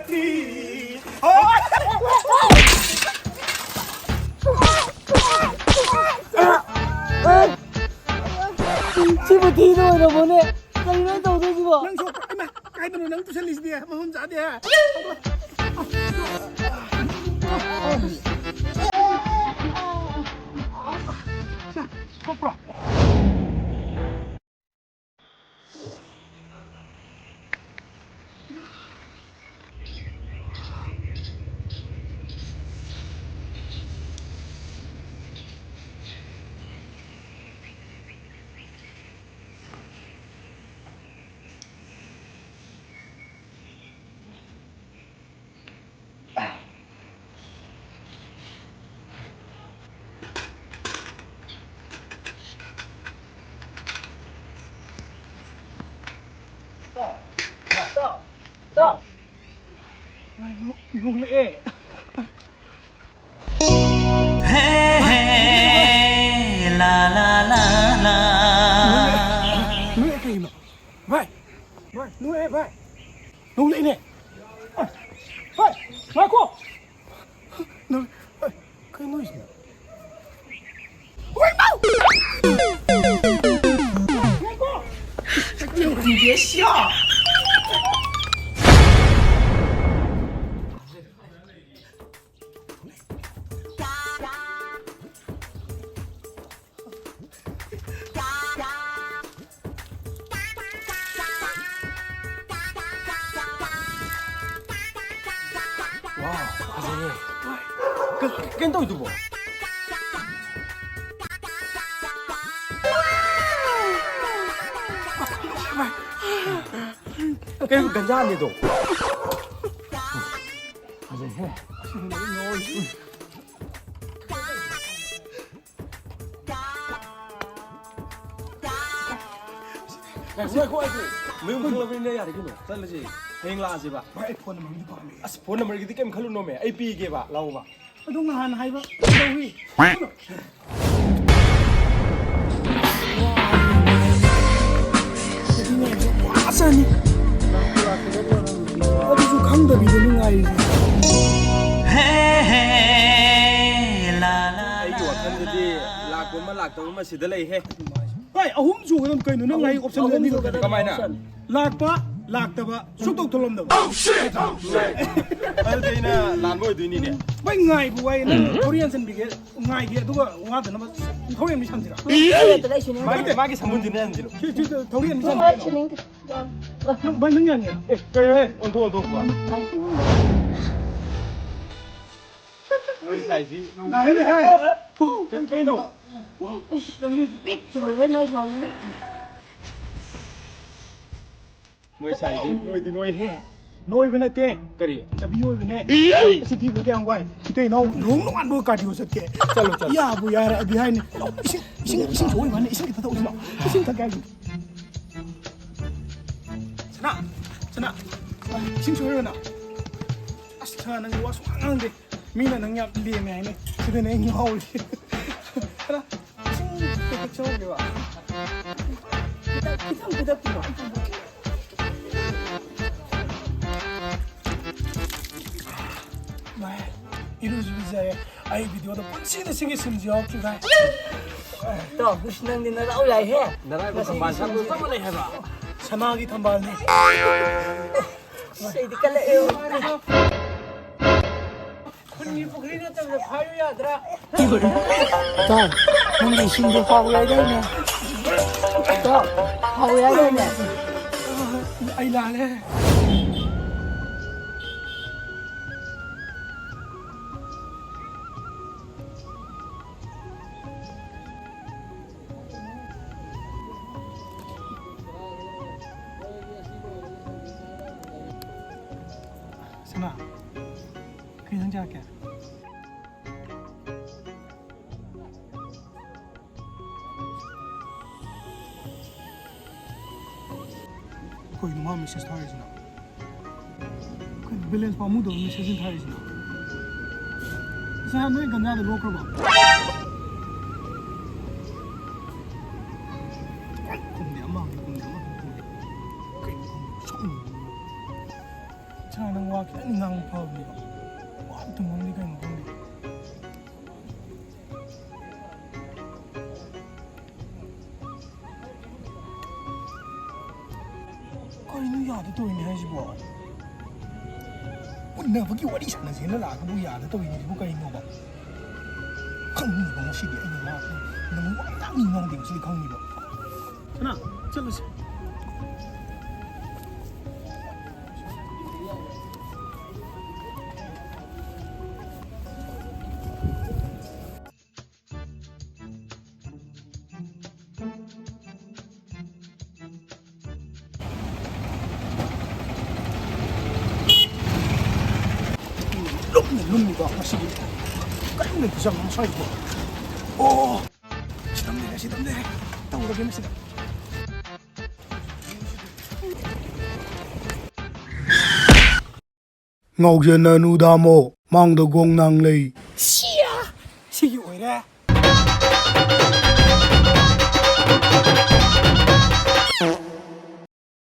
티. 집을 뒤로 보내. 빨리 또 오시고. 낭소 이마 가이드로 낭도 살리시디야. 뭐 혼자 돼야. 자, 코프라. Ngung lệ. Hey, la la la la. Ngung lệ cái gì mà? Vai, vai, ngung lệ vai. Ngung lệ nè. Vai, vai cô. Ngung, cái noise này. Vai mau. Vai cô. 你别笑。 Cái tôi tụi bộ. Cái gần ra này tụi. À gì hết? Ngồi cô ai kì? Mình không làm bên đây à thì cái nào? Sao là gì? Hình là gì bà? Ai phone number đi bảo mày. Phone number cái em không luôn mày. AP cái bà, lâu bà. Đúng là hàn hay bà. Đâu đi? 아싸니. 어디서 강답이 되는 아이. Hey, la la. Aiอยู่กันดีๆลากคนมาลากตัวมาสิได้เลยเฮ้ Ôi, ahum chu cái cây nó ngay option này đi. Cái mày nè Lạc ba, lạc tờ ba, xúc động thôn đâu. ở đây nè làm ngồi tụi nè Bây ngày buổi nó Korean sinh bị cái ngày kia tôi có hoa thì nó Korean bị chăm gì cả. mà cái sản phẩm gì nè anh chị Chứ Korean bị chăm. Nó bao nhiêu nhận nhỉ? cái ôn thu quá người sai gì Này này này. Cái đâu? người sai gì người thì người hết Nôi bên này tê. cái gì Chả bị nôi bên này. Xin thì cái ông quay. Tê nó đúng nó ăn bữa cả điều rất kệ. chalo Ya bu ya ra behind. Xin thôi mà này xin cái thâu sao. Xin thật cái gì. Sana. Xin thôi rồi nào. Asta nang was ang de. Mina nang nhập liền này này. Chứ đây này nhau đi. Đó. Xin cái chỗ kìa bà. Kita kìa. Mày, 이러지 비자에 아이 비디오도 빡치게 생겼는지 없기가. 또 무슨 놈이 나올 래 해. 나라 그 선반 사고 또 해 봐. 사막이 탐발네. 세디 깔래요. 군이 부그리는 때문에 파요야 아들아. 또 뭔데 신도 하고야 되네. 또 하고야 되네. 아이 나네. 선아, 그냥 생각할게. 거의 너무 메시지 타야지나. 그 밸런스 파무도 메시지 타야지나. 선아, 너희 간다도 로컬 봐. 공대 엄마. 자, 사는 와 그냥 낭 파업이가 아무튼 뭡니까 이거 거의 누야도 또 있네 하지 뭐 오늘不给我理想的钱了哪个不雅的都已经不该弄吧坑你吧我心里哎呀妈能往哪里弄顶是坑你吧那这个是놈이가 확실히 깔면 부장 멈춰 있고 오 시덥네 따오라 개미시다 ngầu giờ nè nu đa mô mang được gong năng lì xia xia gì vậy đó